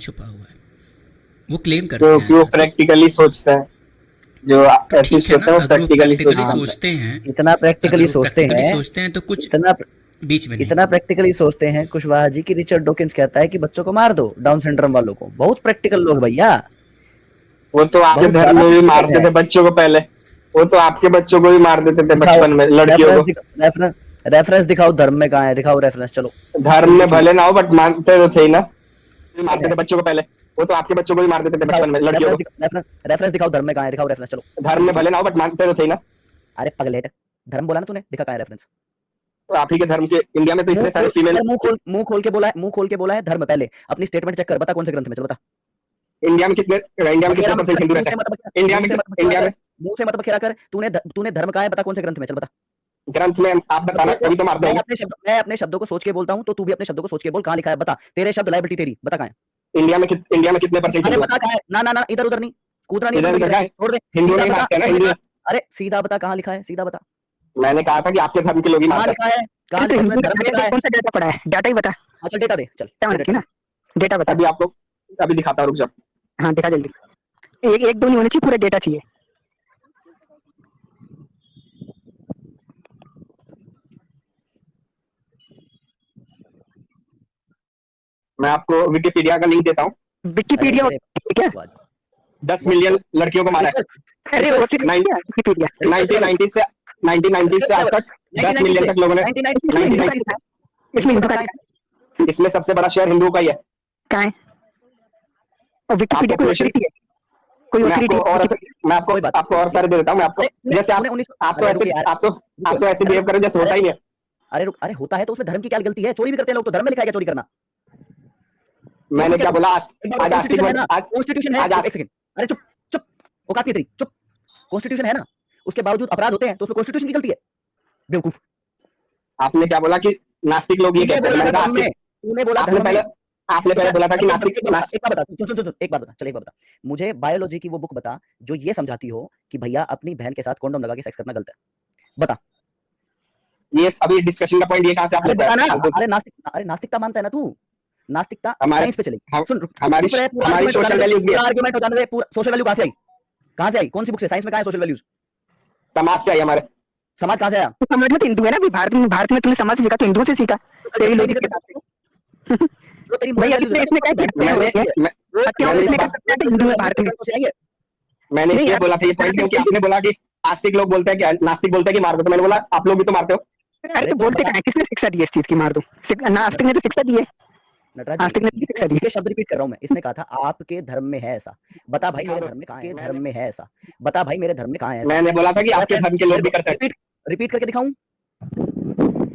छुपा हुआ है, वो क्लेम करते जो हैं कि वो ऐसा। प्रैक्टिकली सोचता है, जो तो ठीक एथिस्ट है होते ना, हैं वो अगर वो प्रैक्टिकली प्रैक्टिकली सोचते हैं। सोचते हैं, इतना अगर प्रैक्टिकली वो सोचते प्रैक्टिकली हैं, सोचते हैं तो कुछ इतना बीच में नहीं। इतना प्रैक्टिकली सोचते हैं कुशवाहा जी की रिचर्ड डॉकिंस कहता है कि बच्चों को मार दो, डाउन सिंड्रोम वालों को। बहुत प्रैक्टिकल लोग भैया, वो तो आपके बहुत धर्म ज्यादा में भी प्रैक्टिकल मारते है। थे बच्चों को पहले। वो तो आपके बच्चों को भी मार देते थे दिखाओ बचपन में, लड़कियों रेफरेंस, को। रेफरेंस, रेफरेंस दिखाओ, धर्म में कहाँ है, दिखाओ रेफरेंस। चलो धर्म में यूट्यूब भले ना हो बट मानते तो थे ही ना। भी पे मारते है, थे बच्चों को पहले। वो तो आपके बच्चों को भी मार देते थे दिखाओ बचपन में, लड़कियों रेफरेंस, को। रेफरेंस, रेफरेंस दिखाओ, धर्म में कहाँ है, दिखाओ रेफरेंस। चलो धर्म में यूट्यूब। भले ना हो बट मानते तो थे ही ना। अरे पगलेट, धर्म बोला ना तूने, दिखा कहाँ है रेफरेंस। तो आप ही के धर्म के इंडिया में तो मुंह इतने सारे खोल, फीमेल। अगर मुंह खोल के बोला है, मुंह खोल के बोला है धर्म। पहले अपनी स्टेटमेंट चेक कर, बता कौन से ग्रंथ में, चल बता। इंडिया में कितने परसेंट हिंदू मुंह रहते से मत हैं? इंडिया मुंह में से मत बखेड़ा इंडिया कर, में मुंह से मत बखेड़ा कर। तूने धर्म कहा है, बता कौन से ग्रंथ में, चल बता। ग्रंथ में आप बताना, तभी तो मारते होंगे। मैं अपने शब्दों को सोच के बोलता हूँ, तो तू भी अपने शब्दों को सोच के बोल। कहाँ लिखा है बता, तेरे शब्द लाइबिलिटी तेरी, बता कहाँ है। इंडिया में कितने परसेंट अरे हिंदू है? बता कहाँ है, ना ना ना, इधर उधर नहीं, कूदना नहीं, अपन इधर बच उधर रहे का हैं, है। छोड़ दे। हिंदू सीधा नहीं बता, मारते ना, तूने हिंदू। कहा, अरे सीधा बता कहाँ लिखा है, सीधा बता मैंने कहा था कि आपके धर्म के लोग ही कहाँ मारते हैं। लिखा है, कहाँ अरे तो लिखा है, तूने हिंदू धर्म में डाटा कहा है। कौन सा डेटा पड़ा है, डाटा ही बता। अच्छा डेटा दे, चल क्या डेटा रखी ना, डेटा बता। अभी आप लोग, अभी दिखाता हूँ, रुक जाओ। हाँ दिखा जल्दी। एक एक दो नहीं होने चाहिए, पूरा डेटा चाहिए। मैं आपको विकिपीडिया का लिंक देता हूँ। अरे विकिपीडिया तेरे क्या? 10 मिलियन लड़कियों को मारा है। अरे वो सिर्फ विकिपीडिया। 1990 से 1990 से आज तक 10 मिलियन तक लोगों ने। इसमें हिंदू का 1990 लिखा है, इसमें हिंदू का लिखा है। इसमें सबसे बड़ा शेयर हिंदुओं का ही है। कहाँ है? और विकिपीडिया कोई पॉपुलेशन। ऑथोरिटी है? कोई मैं आपको ऑथोरिटी? और मैं आपको कोई बात आपको और सारे दे देता हूँ। मैं आपको, जैसे आप तो अरे रुक ऐसे यार, आप तो ऐसे बिहेव करो जैसे होता ही नहीं है। अरे रुक, अरे होता है तो उसमें धर्म की क्या गलती है, चोरी भी करते हैं लोग, तो धर्म में लिखा है क्या चोरी करना। मैंने क्या बोला? आज कॉन्स्टिट्यूशन है ना, आज कॉन्स्टिट्यूशन है। आज एक सेकंड, अरे चुप चुप, औकात नहीं तेरी, चुप। कॉन्स्टिट्यूशन है ना, उसके बावजूद अपराध होते हैं, तो उसमें कॉन्स्टिट्यूशन की गलती है, बेवकूफ। आपने क्या बोला कि नास्तिक लोग ये तूने कहते हैं? बोला मैंने था कहा धर्म में, आस्तिक। तूने बोला आपने धर्म पहले में। आपने पहले बोला था कि नास्तिक एक बात बता, सुन, एक बात बता, चल एक बात बता। मुझे बायोलॉजी की वो बुक बता जो ये समझाती हो कि भैया अपनी बहन के साथ कॉन्डोम लगा के सेक्स करना गलत है, बता। ये अभी डिस्कशन का पॉइंट ये कहाँ से आप अरे लेते बता ना, हैं? अरे नास्तिकता मानता है ना तू, नास्तिकता हमारे साइंस पे चलेगी। हम, सुन, हमारी चुप रहे, पूरा हमारी आर्गुमेंट हो सोशल जाने दे, वैल्यूज भी है। पूरा आर्गुमेंट हो जाने दे। पूरा सोशल वैल्यू कहाँ से आई, कहाँ से आई, कौन सी बुक से, साइंस में कहाँ है सोशल वैल्यूज, समाज से आई हमारे। समाज कहाँ से आया। तो समझ में तो हिंदू है ना, अभी भारत में तूने समाज से सीखा, तो हिंदुओं से सीखा तेरी लॉजिक के हिसाब से। जो तेरी भाई मोरल अभी वैल्यूज इसमें क्या किया हत्या मैंने इसमें कर सकता है तो हिंदू है भारत में। से आई है। मैंने नहीं इसलिए यार, बोला था ये पॉइंट क्योंकि आपने बोला कि आस्तिक लोग बोलते हैं कि नास्तिक बोलते हैं कि मार दो, तो मैंने बोला आप लोग भी तो मारते हो। अरे तो बोलते क्या है, किसने शिक्षा दी इस चीज की, मार दो? नास्तिक ने तो शिक्षा दी है, नटराज आस्तिक ने जी, शिक्षा दी है। इसके शब्द रिपीट कर रहा हूँ मैं। इसने कहा था आपके धर्म में है ऐसा, बता भाई मेरे धर्म में कहाँ है, धर्म में है ऐसा, बता भाई मेरे धर्म में कहाँ है ऐसा। मैंने बोला था कि आपके धर्म के लोग भी करते हैं। रिपीट, रिपीट करके दिखाऊं,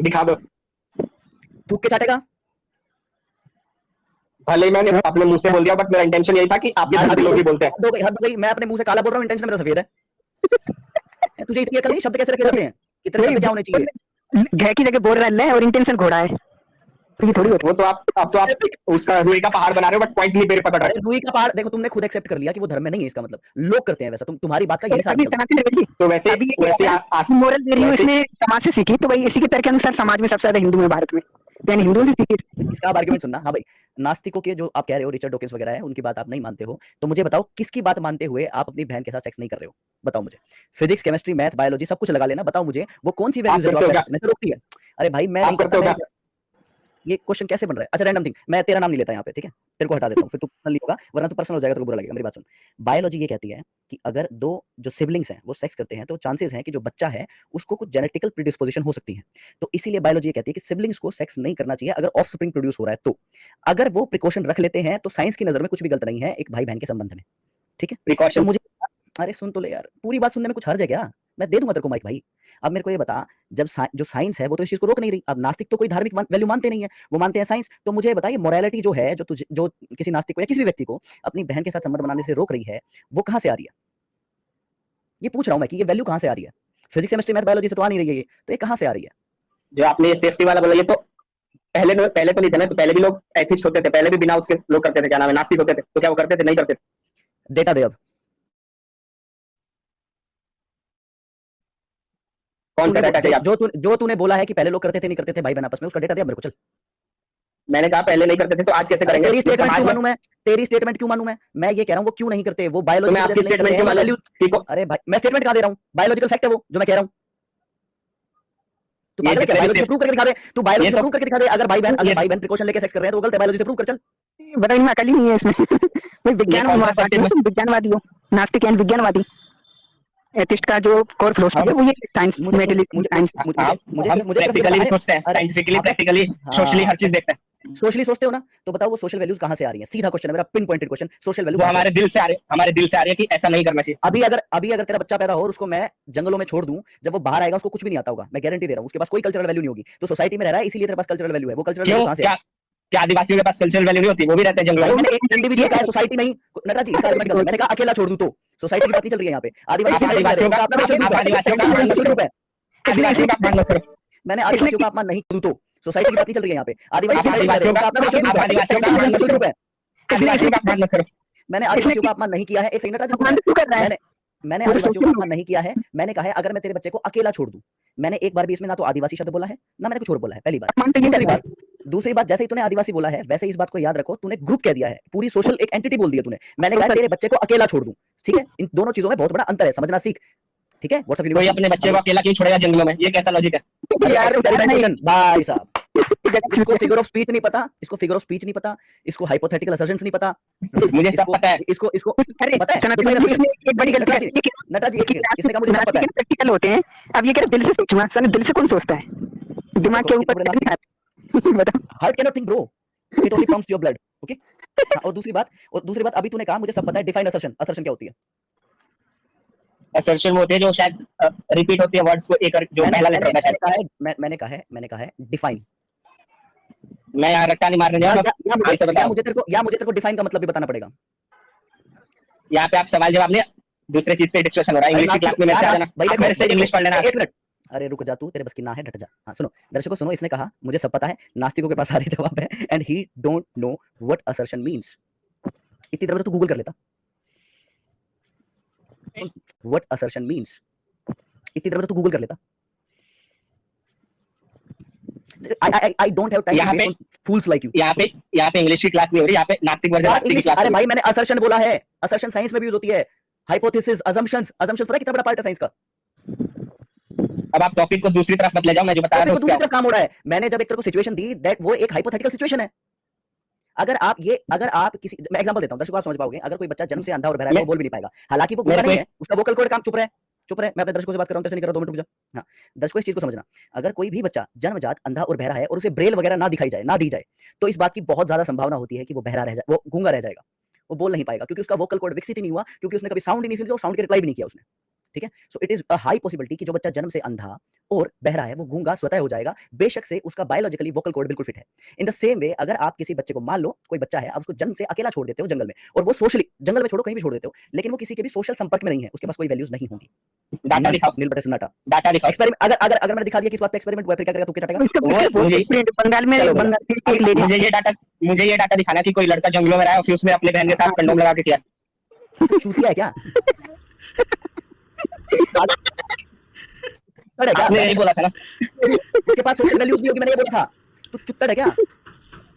दिखा दो। थूक के चाटेगा। भले ही मैंने अपने मुंह से बोल दिया बट मेरा इंटेंशन यही था कि आपके धर्म के लोग भी बोलते हैं। हद हो गई, मैं अपने मुंह से काला बोल रहा हूँ, इंटेंशन मेरा सफेद है। तुझे इतनी अकल नहीं, शब्द कैसे रखे जाते हैं, कितने शब्द क्या होने चाहिए। घे की जगह बोल रहा है ले, और इंटेंशन घोड़ा है, तो ये थोड़ी होता वो तो आप उसका रुई का पहाड़ बना रहे हो बट पॉइंट नहीं मेरे पकड़ रहे। रुई का पहाड़ देखो, तुमने खुद एक्सेप्ट कर लिया कि वो धर्म में नहीं है, इसका मतलब लोग करते हैं वैसा। तुम्हारी बात का यही सार निकलता है। तो वैसे मोरल वैल्यू इसने समाज से सीखी, तो भाई इसी के तर्क के अनुसार समाज में सबसे ज्यादा हिंदू है भारत में, यानी हिंदुओं से सीखी। इसका आप आर्गुमेंट सुनना। हाँ भाई, नास्तिकों के जो आप कह रहे हो, रिचर्ड डॉकिंस वगैरह है, उनकी बात आप नहीं मानते हो, तो मुझे बताओ किसकी बात मानते हुए आप अपनी बहन के साथ सेक्स नहीं कर रहे हो, बताओ मुझे। फिजिक्स, केमिस्ट्री, मैथ, बायोलॉजी सब कुछ लगा लेना, बताओ मुझे वो कौन सी वैल्यूज है जो आप करने से रोकती है। अरे भाई मैं नहीं करता, ये क्वेश्चन कैसे बन रहा है। अच्छा रैंडम थिंग, मैं तेरा नाम नहीं लेता यहाँ पे, ठीक है, तेरे को हटा देता हूँ, फिर तू पर्सनली होगा, वरना तू पर्सनल हो जाएगा तो बुरा लगेगा। मेरी बात सुन, बायोलॉजी ये कहती है कि अगर दो जो सिबलिंग्स हैं वो सेक्स करते हैं तो चांसेस हैं कि जो बच्चा है उसको कुछ जेनेटिकल प्रीडिस्पोजिशन हो सकती है। तो इसीलिए बायोलॉजी ये कहती है कि सिबलिंग्स को सेक्स नहीं करना चाहिए अगर ऑफस्प्रिंग प्रोड्यूस हो रहा है। तो अगर वो प्रिकॉशन रख लेते हैं तो साइंस की नजर में कुछ भी गलत नहीं है एक भाई बहन के संबंध में, ठीक है। प्रिकॉशन मुझे, अरे सुन तो ले यार, पूरी बात सुनने में कुछ हर्ज है क्या, मैं दे दूंगा तेरे को माइक भाई। अब मेरे को ये बता, जब जो साइंस है वो तो इस चीज को रोक नहीं रही। अब नास्तिक तो कोई धार्मिक वैल्यू मानते नहीं है, वो मानते हैं साइंस। तो मुझे बताइए मोरालिटी जो है, जो किसी नास्तिक को या किसी भी व्यक्ति को अपनी बहन के साथ संबंध बनाने से रोक रही है, वो कहां से आ रही है, ये पूछ रहा हूं मैं कि ये वैल्यू कहां से आ रही है। फिजिक्स, केमिस्ट्री, मैथ, बायोलॉजी से तो आ नहीं रही है ये, तो ये कहां से आ रही है। जो आपने ये सेफ्टी वाला बोला, ये तो पहले तो नहीं थे ना, तो पहले भी लोग एथिस्ट होते थे, पहले भी बिना उसके लोग करते थे, क्या नाम है, नास्तिक होते थे, तो क्या वो करते थे, नहीं करते थे। डेटा दे अब, कौन सा डाटा चाहिए? जो तूने बोला है कि पहले लोग करते थे नहीं करते थे भाई बहन आपस में, उसका डेटा दे अब मेरे को, चल। मैंने कहा पहले नहीं करते थे तो आज कैसे करेंगे। तेरी स्टेटमेंट क्यों मानूं मैं, तेरी स्टेटमेंट क्यों मानूं मैं ये कह रहा हूं वो क्यों नहीं करते, वो तो मैं बायोलॉजिकल आपकी स्टेटमेंट क्यों मानूं? ठीक हो? अरे भाई मैं स्टेटमेंट कहां दे रहा हूं, बायोलॉजिकल फैक्ट है वो जो मैं कह रहा हूं। तू ये पागल है क्या? जितने भी बायोलॉजी से प्रूव करके दिखा दे, तू बायोलॉजी ये से तो प्रूव करके दिखा दे। अगर भाई बहन ये प्रिकॉशन लेके सेक्स कर रहे हैं तो वो गलत है, बायोलॉजी से प्रूव कर चल। बताइए मैं अकल ही नहीं है इसमें भाई विज्ञान कौन सा वादी सत्य हो में? तुम, विज्ञानवादी हो, नास्तिक एंड विज्ञानवादी। एथिस्ट का जो कोर फिलोसफी है वो ये साइंस मुझे मेटेरियलिज्म मुझे साइंस। मुझे आप मुझे हम सिर्फ मुझे सिर्फ ये प्रैक्टिकली बता भी सोचते हैं, अरे साइंटिफिकली, आपने प्रैक्टिकली, सोशली हर चीज देखते हैं। सोशली सोचते हो ना, तो बताओ वो सोशल वैल्यूज कहां से आ रही हैं? सीधा क्वेश्चन है मेरा, pin pointed question, social value वो कहां से आ हमारे रही है? दिल से आ रहे, हमारे दिल से आ रही है कि ऐसा नहीं करना चाहिए। अभी अगर तेरा बच्चा पैदा हो और उसको मैं जंगलों में छोड़ दूं, जब वो बाहर आएगा उसको कुछ भी नहीं आता होगा, मैं गारंटी दे रहा हूं, उसके पास कोई कल्चरल वैल्यू नहीं होगी। तो सोसाइटी में रह रहा है इसीलिए तेरे पास कल्चरल वैल्यू है। वो कल्चरल क्यों? वैल्यू कहां से क्या क्या आदिवासियों के पास कल्चरल वैल्यू नहीं होती? वो भी रहते हैं जंगलों भाई में। मैंने एक इंडिविजुअल का है, सोसाइटी नहीं। नटराज जी इसका आर्गुमेंट गलत है। मैंने कहा अकेला छोड़ दूं तो सोसाइटी की बात नहीं चल रही है यहाँ पे। आदिवासी आप आदिवासियों का अपना सोशल ग्रुप है, आदिवासियों का अपना अपमान मत सोशल करो, ग्रुप है। आदिवासियों का अपमान मत करो। मैंने आदिवासियों का अपमान नहीं करूं तो सोसाइटी की बात नहीं चल रही है यहाँ पे। आदिवासी आप आदिवासियों का अपना सोशल ग्रुप आप है, आदिवासियों का अपना अपमान मत सोशल करो, ग्रुप है। आदिवासियों का अपमान मत करो। मैंने आदिवासियों का अपमान नहीं किया है। एक सेकंड नटराज अपमान क्यों कर रहा है? मैंने वो तो आदिवासियों का सोशल अपमान नहीं किया है। मैंने कहा है अगर मैं तेरे बच्चे को अकेला छोड़ दूं, मैंने एक बार भी इसमें ना तो आदिवासी शब्द बोला है ना मैंने कुछ और बोला है, पहली बात। अपमान तो ये कर रहा है। दूसरी बात जैसे ही तूने आदिवासी बोला है वैसे ही इस बात को याद रखो, तूने ग्रुप कह दिया है, पूरी सोशल एक एंटिटी बोल दिया तूने। मैंने कहा तेरे बच्चे को अकेला छोड़ दूं, ठीक है? इन दोनों चीजों में बहुत बड़ा अंतर है, समझना सीख, ठीक है? व्हाट्सएप कोई अपने बच्चे को अकेला क्यों छोड़ेगा जंगलों में? ये कैसा लॉजिक है? यार एक्सपेरिमेंटेशन भाई साहब। इसको फिगर ऑफ स्पीच नहीं पता, इसको फिगर ऑफ स्पीच नहीं पता, इसको हाइपोथेटिकल असर्शंस नहीं पता, मुझे सब पता है। इसको इसको अरे पता है? सनातन धर्म में एक बड़ी गलती है कि नटराज जी एक सेकंड, इसने कहा मुझे सब पता है। प्रैक्टिकल होते हैं। अब ये कह रहा दिल से सोचूंगा, सर दिल से कौन सोचता है? दिमाग के ऊपर बताओ। Heart can not think bro, it only pumps your blood, okay? और दूसरी बात अभी तूने कहा मुझे सब पता है, डिफाइन असर्शन। असर्शन क्या होती है? असर्शन होती है जो शायद रिपीट होती है वर्ड्स को एक जो पहला लेटर होता है शायद। मैंने कहा है डिफाइन। मैं यहाँ रट्टा नहीं मारने जा रहा हूँ, ऐसे बताओ। मुझे तेरे को डिफाइन का मतलब भी बताना पड़ेगा। यहाँ पे आप सवाल जवाब नहीं, दूसरे चीज पे डिस्कशन हो रहा है। इंग्लिश की क्लास में मेरे से आ जाना, आप मेरे से इंग्लिश पढ़ लेना। एक मिनट, अरे रुक जा, तू तेरे बस की ना है, डट जा। हाँ सुनो दर्शकों सुनो, इसने कहा मुझे सब पता है, नास्तिकों के पास सारे जवाब है, and he don't know what assertion means. इतनी देर में तो तू गूगल कर लेता व्हाट असर्शन मींस, इतनी देर में तो तू गूगल कर लेता। I don't have time to waste on fools like you. यहाँ पे इंग्लिश की क्लास नहीं हो रही, यहाँ पे नास्तिक वर्सेस नास्तिक की क्लास। अरे भाई मैंने असर्शन बोला है, असर्शन साइंस में भी यूज होती है। हाइपोथेसिस, असम्पशंस पता है कितना बड़ा पार्ट है साइंस का? अब आप टॉपिक को दूसरी तरफ मत ले जाओ, मैं जो बता रहा हूँ दूसरी तरफ काम हो रहा है। मैंने जब एक तरह को सिचुएशन दी दैट वो एक हाइपोथेटिकल सिचुएशन है। अगर आप किसी, मैं एग्जांपल देता हूं दर्शकों, आप समझ पाओगे। अगर कोई बच्चा जन्म से अंधा और बहरा है, वो बोल भी नहीं पाएगा, हालांकि वो गूंगा नहीं है, उसका वोकल कॉर्ड काम चुप रहे। मैं अपने दर्शकों से बात कर रहा हूं, कैसे नहीं कर रहा, 2 मिनट रुक जा। हाँ दर्शकों इस चीज को समझना, अगर कोई भी बच्चा जन्मजात अंधा और बहरा है और उसे ब्रेल वगैरह ना दिखाई जाए, ना दी जाए, तो इस बात की बहुत ज्यादा संभावना होती है कि वो बहरा रह जाए, वो गूंगा रह जाएगा, वो बोल नहीं पाएगा, क्योंकि उसका वोकल कॉर्ड विकसित ही नहीं हुआ, क्योंकि उसने कभी साउंड ही नहीं सुनी और साउंड की रिप्लाई भी नहीं किया उसने। ठीक है, so it is a high possibility कि जो बच्चा जन्म से अंधा और बहरा है वो गूंगा स्वतः हो जाएगा, बेशक से उसका बायोलॉजिकली वोकल कॉर्ड बिल्कुल फिट है। इन द सेम वे अगर आप किसी बच्चे को, मान लो कोई बच्चा है, आप उसको जन्म से अकेला छोड़ देते हो जंगल में, और वो सोशली, जंगल में छोड़ो कहीं भी छोड़ देते हो, लेकिन वो किसी के भी सोशल संपर्क में नहीं है, उसके पास कोई वैल्यूज नहीं होंगी। डाटा दिखाओ, नील बटे सन्नाटा, डाटा दिखाओ। एक्सपेरिमेंट अगर मैंने दिखा दिया कि इस बात पे एक्सपेरिमेंट हुआ, फिर क्या करेगा, तू क्या चाटेगा? बंगाल में एक लेडी, मुझे ये डाटा दिखाना कि कोई लड़का जंगलों में रहा है और फिर उसने अपने बहन के साथ कंडोम लगा के किया। चूतिया है क्या? आपने यही बोला था ना, उसके पास सोशल वैल्यूज नहीं होगी, मैंने ये बोला था। तू चुत्तड़ है क्या?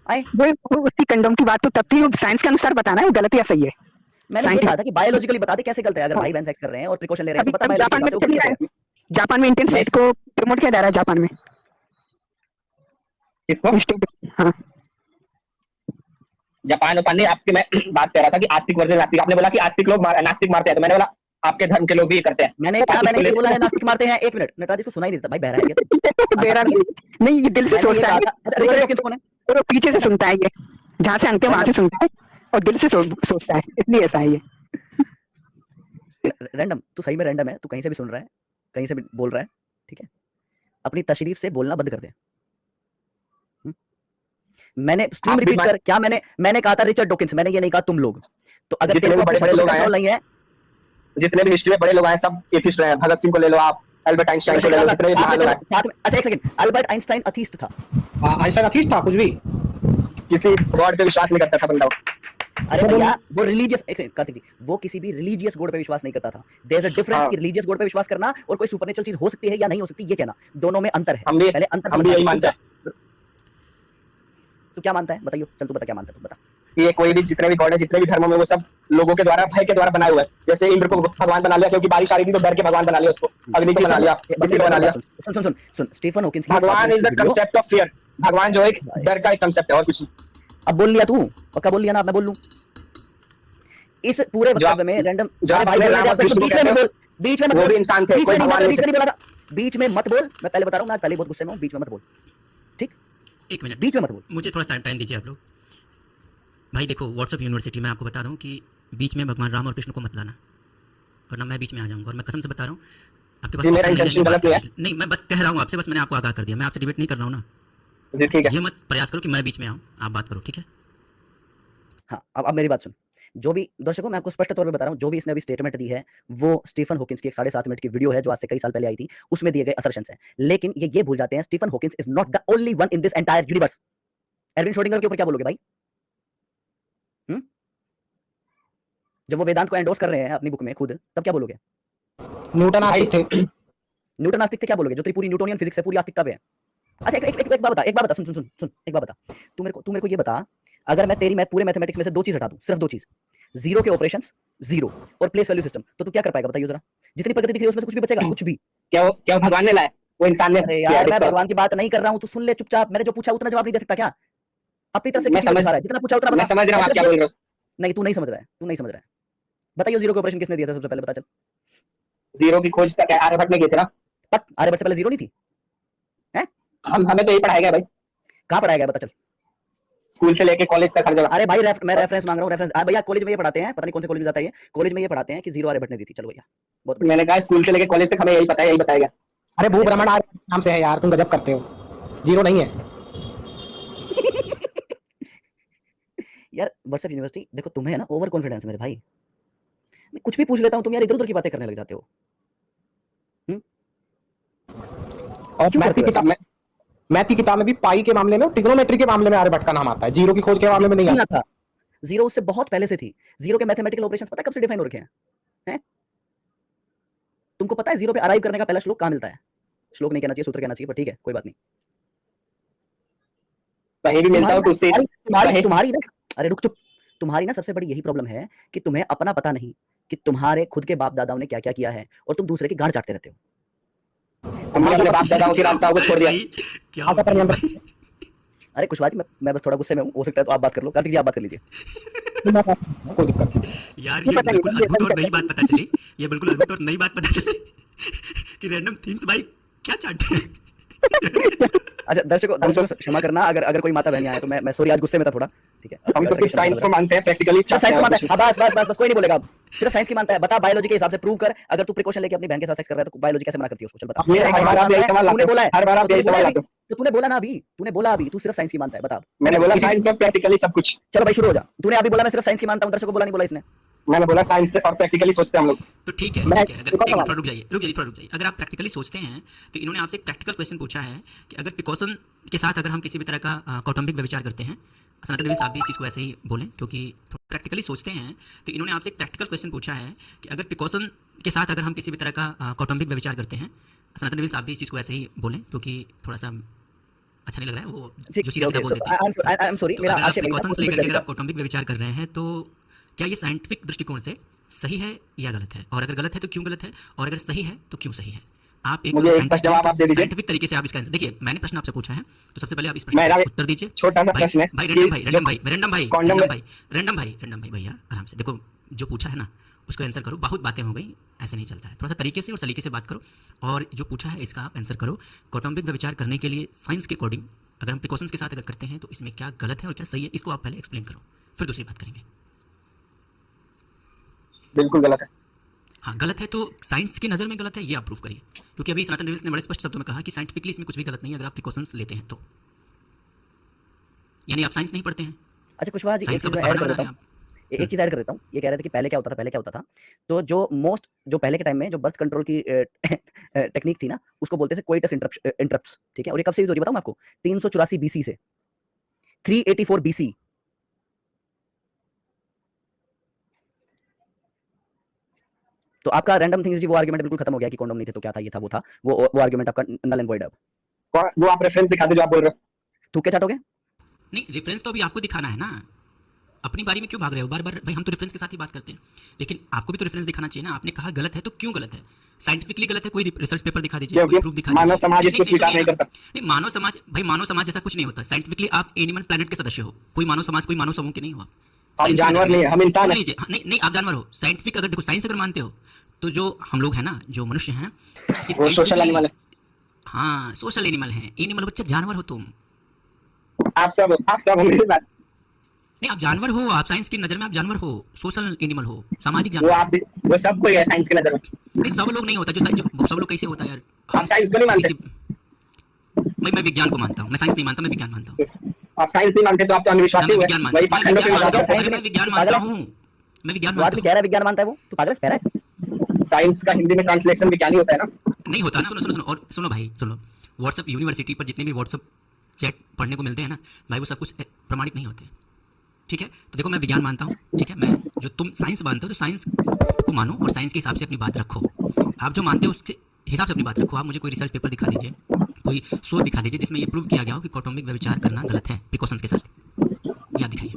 आए वो उसकी कंडोम की बात तो तब थी, साइंस के अनुसार बताना है वो गलत या सही है। मैंने ये कहा था कि बायोलॉजिकली बता दे कैसे गलत है। अगर भाई बहन सेक्स कर रहे हैं और प्रिकॉशन ले रहे हैं तो पता जापान में बायोलॉजी कैसे है। जापान में इंटेंस सेक्स को प्रमोट किया जा रहा है जापान में। किसको? हाँ जापान में आपके, मैं बात कर रहा था कि आस्तिक वर्सेस नास्तिक। आपने बोला कि आस्तिक लोग नास्तिक मारते हैं, तो मैंने बोला आपके धर्म के लोग भी ये करते हैं। मैंने क्या बोला है नास्तिक मारते हैं? एक मिनट नटराज, इसको सुनाई नहीं देता भाई, बहरा है क्या? बेरा नहीं, ये दिल से सोचता है, रिचर्ड डॉकिंस कौन है? वो पीछे से सुनता है, ये जहाँ से अंत है वहां से सुनता है और दिल से सोचता है, इसलिए ऐसा है ये। रैंडम, तू सही में रैंडम है, तू कहीं से भी सुन रहा है, कहीं से भी बोल रहा है, ठीक है? अपनी तशरीफ से बोलना बंद कर दे। मैंने स्ट्रीम रिपीट कर, क्या मैंने कहा था रिचर्ड डॉकिंस, मैंने ये नहीं कहा तुम लोग। तो अगर जितने भी बड़े लोग आए हैं, जितने भी हिस्ट्री में बड़े लोग आए सब एथिस्ट रहे हैं। भगत सिंह को ले लो आप, अल्बर्ट आइंस्टाइन को ले लो, जितने भी महान लोग आए। अच्छा एक सेकंड, अल्बर्ट आइंस्टाइन अथीस्ट था? आइंस्टाइन अथीस्ट था? कुछ भी, किसी गॉड पे विश्वास नहीं करता था बंदा। अरे भैया वो रिलीजियस, एक सेकंड कार्तिक जी, वो किसी भी रिलीजियस गॉड पे विश्वास नहीं करता था। देयर इज अ डिफरेंस कि रिलीजियस गॉड पे विश्वास करना और कोई सुपरनेचुरल चीज हो सकती है या नहीं हो सकती ये कहना, दोनों में अंतर है। पहले अंतर हम भी यही मानते हैं। तू क्या मानता है बताइयो, चल तू बता क्या मानता है, तू बता। कि ये कोई भी जितने भी गॉड है, जितने भी धर्मों में, वो सब लोगों के द्वारा, भय के द्वारा बनाए हुए हैं। जैसे इंद्र को भगवान बना लिया क्योंकि बारिश आ रही थी तो डर के भगवान बना लिया उसको, अग्नि को बना लिया, किसी को बना लिया। सुन सुन सुन सुन, स्टीफन हॉकिंस की भगवान is the concept of fear. भगवान जो एक डर का एक कंसेप्ट है और कुछ नहीं। अब बोल लिया तू, पक्का बोल लिया ना? अब मैं बोल लूं इस पूरे वक्तव्य में रैंडम? बीच में वो भी इंसान थे, कोई भगवान नहीं थे। बीच में मत बोल, मैं पहले बता रहा हूं, मैं पहले बहुत गुस्से में हूं, बीच में मत बोल, ठीक? एक मिनट, बीच में मत बोल। मुझे थोड़ा सा टाइम दीजिए आप लोग। भाई देखो, व्हाट्सएप यूनिवर्सिटी में आपको बता दूं कि बीच में भगवान राम और कृष्ण को मत लाना, वरना मैं बीच में आ जाऊंगा। और मैं कसम से बता रहा हूँ, आपके पास मेरा इंटेंशन गलत है। नहीं, मैं बात कह रहा हूँ आपसे, बस मैंने आपको आगाह कर दिया, मैं आपसे डिबेट नहीं कर रहा हूँ ना। जी ठीक है। ये मत प्रयास करो कि मैं बीच में आऊँ, आप बात करो, ठीक है? हाँ, अब मेरी बात सुन। जो भी दर्शकों, मैं आपको स्पष्ट तौर पे बता रहा हूँ, जो भी इसने अभी स्टेटमेंट दी है वो स्टीफन हॉकिंस की एक 7.5 मिनट की वीडियो है जो आज से कई साल पहले आई थी, उसमें दिए गए असर्शंस हैं। लेकिन ये भूल जाते हैं, Stephen Hawkins is not the only one in this entire universe. Erwin Schrodinger के ऊपर क्या बोलोगे भाई? जब वो वेदांत को एंडोर्स कर रहे हैं अपनी बुक में खुद, तब क्या बोलोगे? न्यूटन आस्तिक थे। न्यूटन आस्तिक थे, क्या बोलोगे? जो तेरी पूरी न्यूटोनियन फिजिक्स है, पूरी आस्तिकता पे है। अच्छा, एक बात बता, सुन, एक बात बता। तू मेरे को ये बता, अगर मैं पूरे मैथमेटिक्स में से 2 चीज हटा दूं, सिर्फ 2 चीज, जीरो के ऑपरेशंस, जीरो, और प्लेस वैल्यू सिस्टम, तो तू क्या कर पाएगा बताइए जरा? जितनी प्रगति दिख रही है उसमें से कुछ भी बचेगा? कुछ भी? क्या भगवान ने लाया? वो इंसान ने। अरे यार, मैं भगवान की बात नहीं कर रहा हूं, तू सुन ले चुपचाप। मैंने जो पूछा उतना जवाब नहीं दे सकता क्या? अपनी तरफ से मैं समझ रहा है, जितना पूछा उतना बता। मैं समझ रहा हूं आप क्या बोल रहे हो। नहीं, तू नहीं समझ रहा है। बताइए, जीरो का ऑपरेशन किसने दिया था सबसे पहले? बता चल। जीरो की खोज क्या आर्यभट्ट ने की थी ना? आर्यभट्ट से पहले जीरो नहीं थी? हमें तो यही पढ़ाया गया भाई। कहां पढ़ाया गया बता चल? स्कूल से लेके कॉलेज तक हर जगह। अरे भाई, मैं रेफरेंस मांग रहा हूं, रेफरेंस। भैया कॉलेज में ये पढ़ाते हैं, पता नहीं कौन से कॉलेज में जाता है ये, कॉलेज में ये पढ़ाते हैं कि जीरो आर्यभट्ट ने दी थी। चलो भैया, बहुत मैंने कहा स्कूल से लेके कॉलेज तक हमें यही पता है, यही बताया गया। अरे भू ब्रह्मण नाम से है यार, तुम गजब करते हो। जीरो नहीं है यार। व्हाट्सएप यूनिवर्सिटी, देखो तुम्हें है ना ओवर कॉन्फिडेंस मेरे भाई। मैं कुछ भी पूछ लेता हूं, तुम यार इधर-उधर की बातें करने लग जाते हो। और मैथ की किताब में भी पाई के मामले में, ट्रिग्नोमेट्री के मामले में आर्यभट्ट का नाम आता है, जीरो की खोज के मामले में नहीं आता। जीरो उससे बहुत पहले से थी। जीरो के मैथमेटिकल ऑपरेशंस पता है कब से डिफाइन हो रखे हैं? तुमको पता है जीरो पे अराइव करने का पहला श्लोक कहां मिलता है? श्लोक नहीं कहना चाहिए, सूत्र कहना चाहिए, पर ठीक है, कोई बात नहीं। कहीं भी मिलता हो तो उससे तुम्हारी ना, अरे रुक चुप। तुम्हारी ना सबसे बड़ी यही प्रॉब्लम है कि तुम्हें अपना पता नहीं कि तुम्हारे खुद के बाप दादाओं ने क्या क्या किया है, और तुम दूसरे की गांड चाटते रहते हो। हमने अपने बाप दादाओं की रास्ताओं को छोड़ दिया। अरे कुछ बात नहीं, मैं बस थोड़ा गुस्से में हूं, हो सकता है तो आप बात कर लो। कार्तिक जी, आप बात कर लीजिए। कोई दिक्कत नहीं यार। ये बिल्कुल अद्भुत और नई बात पता चली, ये बिल्कुल अद्भुत और नई बात पता चली कि रैंडम थिंग्स भाई क्या चाटते हैं। अच्छा दर्शकों क्षमा करना, अगर कोई माता बहन आए तो मैं सॉरी, आज गुस्से में था थोड़ा, ठीक है? हम तो सिर्फ साइंस को मानते हैं, प्रैक्टिकली साइंस को मानते हैं। बस कोई नहीं बोलेगा अब, सिर्फ साइंस की मानता है। बता बायोलॉजी के हिसाब से प्रूव कर, अगर तू प्रिकॉशन लेके अपनी बहन के साथ सेक्स कर रहा है तो बायोलॉजी कैसे मना करती है उसको? चल बता। तूने बोला है, हर बार आप यही सवाल लाते हो। तो तूने बोला ना अभी, तू सिर्फ साइंस की मानता है, बता। मैंने बोला साइंस और प्रैक्टिकली सब कुछ। चलो भाई, शुरू हो जा। तूने अभी बोला मैं सिर्फ साइंस की मानता हूं, दर्शकों को बोला नहीं बोला इसने? मैंने बोला साइंस और प्रैक्टिकली सोचते हैं हम लोग। तो ठीक है, अगर रुक जाइए। अगर आप प्रैक्टिकली सोचते हैं तो इन्होंने आपसे एक प्रैक्टिकल क्वेश्चन पूछा है कि अगर प्रिकॉशन के साथ अगर हम किसी भी तरह का कौटुंबिक व्यभिचार करते हैं, सनातन देवी आप भी इस चीज़ को ऐसे ही बोलें क्योंकि प्रैक्टिकली सोचते हैं, तो इन्होंने आपसे एक प्रैक्टिकल क्वेश्चन पूछा है कि अगर प्रिकॉशन के साथ अगर हम किसी भी तरह का कौटुंबिक व्यभिचार करते हैं, सनातन देवी आप भी इस चीज़ को ऐसे ही बोलें क्योंकि थोड़ा सा अच्छा नहीं लग रहा है वो जो चीज़ बोल देते हैं। आई एम सॉरी, मेरा आशय प्रिकॉशंस लेकर अगर आप कौटुंबिक व्यभिचार कर रहे हैं तो क्या ये साइंटिफिक दृष्टिकोण से सही है या गलत है, और अगर गलत है तो क्यों गलत है, और अगर सही है तो क्यों सही है? आप एक जवाब आप दे दीजिए। साइंटिफिक तरीके से आप इसका आंसर देखिए। मैंने प्रश्न आपसे पूछा है तो सबसे पहले आप इस प्रश्न का उत्तर दीजिए। छोटा सा प्रश्न है भाई, रैंडम भाई भैया आराम से देखो, जो पूछा है ना उसको आंसर करो। बहुत बातें हो गई, ऐसे नहीं चलता है। थोड़ा सा तरीके से और सलीके से बात करो, और जो पूछा है इसका आप आंसर करो। कौटुंबिक व्यभिचार करने के लिए साइंस के अकॉर्डिंग अगर हम प्रिकॉशंस के साथ अगर करते हैं तो इसमें क्या गलत है और क्या सही है, इसको आप पहले एक्सप्लेन करो, फिर दूसरी बात करेंगे। बिल्कुल गलत है। हाँ, गलत है तो साइंस की नज़र में गलत है, ये आप प्रूव करिए, क्योंकि अभी सनातन देवी ने बड़े स्पष्ट शब्दों में कहा कि साइंटिफिकली इसमें कुछ भी गलत नहीं है अगर आप प्रिकॉशंस लेते हैं तो। यानी आप साइंस नहीं पढ़ते हैं। अच्छा कुशवाहा जी, एक चीज़ ऐड कर देता हूँ, एक चीज़ ऐड कर देता हूँ। ये कह रहे थे कि पहले क्या होता था, तो जो पहले के टाइम में जो बर्थ कंट्रोल की टेक्निक थी ना, उसको बोलते थे कोइटस इंटरप्ट्स, ठीक है? और ये कब से यूज हो रही है बताऊँ आपको? 384 बीसी से 384 बीसी। तो आपका रैंडम थिंग्स जी वो आर्गुमेंट बिल्कुल खत्म हो गया कि कॉन्डोम नहीं थे तो क्या था, ये था वो था, वो आर्गुमेंट आपका नल एंड वॉइड है अब। वो आप रेफरेंस दिखा दो जो आप बोल रहे हो। थूक के चाटोगे? नहीं, रेफरेंस तो अभी आपको दिखाना है ना। अपनी बारी में क्यों भाग रहे हो बार बार? भाई हम तो रेफरेंस के साथ ही बात करते हैं, लेकिन आपको भी तो रेफरेंस दिखाना चाहिए ना। आपने कहा गलत है तो क्यों गलत है? साइंटिफिकली गलत है, कोई रिसर्च पेपर दिखा दीजिए, कोई प्रूफ दिखा दीजिए। मानव समाज इसको स्वीकार नहीं करता। नहीं, मानव समाज, भाई मानव समाज जैसा कुछ नहीं होता। साइंटिफिकली आप एनिमल प्लैनेट के सदस्य हो, कोई मानव समाज, कोई मानव समूह के नहीं हो आप। हम जानवर नहीं है, हम इंसान हैं। नहीं नहीं, आप जानवर हो। साइंटिफिक अगर देखो, साइंस अगर मानते हो तो जो हम लोग हैं ना, जो मनुष्य हैं, वो सोशल एनिमल है। हाँ, सोशल एनिमल है। एनिमल बच्चा, जानवर हो तुम। आप सब मेरी बात। नहीं, आप जानवर हो, आप साइंस की नजर में आप जानवर हो, सोशल एनिमल हो, सामाजिक वो जानवर। आप भी, वो सब कोई है साइंस की नजर में। नहीं, सब लोग नहीं होता जो सब लोग कैसे होता है यार? आप साइंस को नहीं मानते। मैं विज्ञान को मानता हूँ, मैं साइंस नहीं मानता, मैं विज्ञान मानता हूँ। आप साइंस नहीं मानते तो आप तो अनविश्वासी मैं हुए। विज्ञान मानता वही हूँ, पाखंडों के विश्वास है। मैं विज्ञान मानता हूँ, मैं विज्ञान वो मानता आदमी कह रहा है विज्ञान मानता है, वो तो पागल है, कह रहा है। साइंस का हिंदी में ट्रांसलेशन विज्ञानी होता है ना। नहीं होता ना। सुनो सुनो और सुनो भाई, सुनो। व्हाट्सएप यूनिवर्सिटी पर जितने भी व्हाट्सएप चैट पढ़ने को मिलते हैं ना भाई, वो सब कुछ प्रमाणित नहीं होते, ठीक है? तो देखो, मैं विज्ञान मानता हूँ, ठीक है? मैं, जो तुम साइंस मानते हो तो साइंस को मानो और साइंस के हिसाब से अपनी बात रखो। आप जो मानते हो उसके हिसाब से अपनी बात रखो। आप मुझे कोई रिसर्च पेपर दिखा दीजिए, कोई शोध दिखा दीजिए जिसमें ये प्रूव किया गया हो कि कौटुंबिक व्यभिचार करना गलत है प्रिकॉशंस के साथ। ये आप दिखाइए,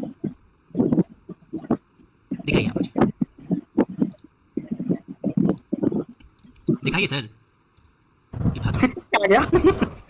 दिखाइए आप मुझे, दिखाइए सर। ये भाग आ गया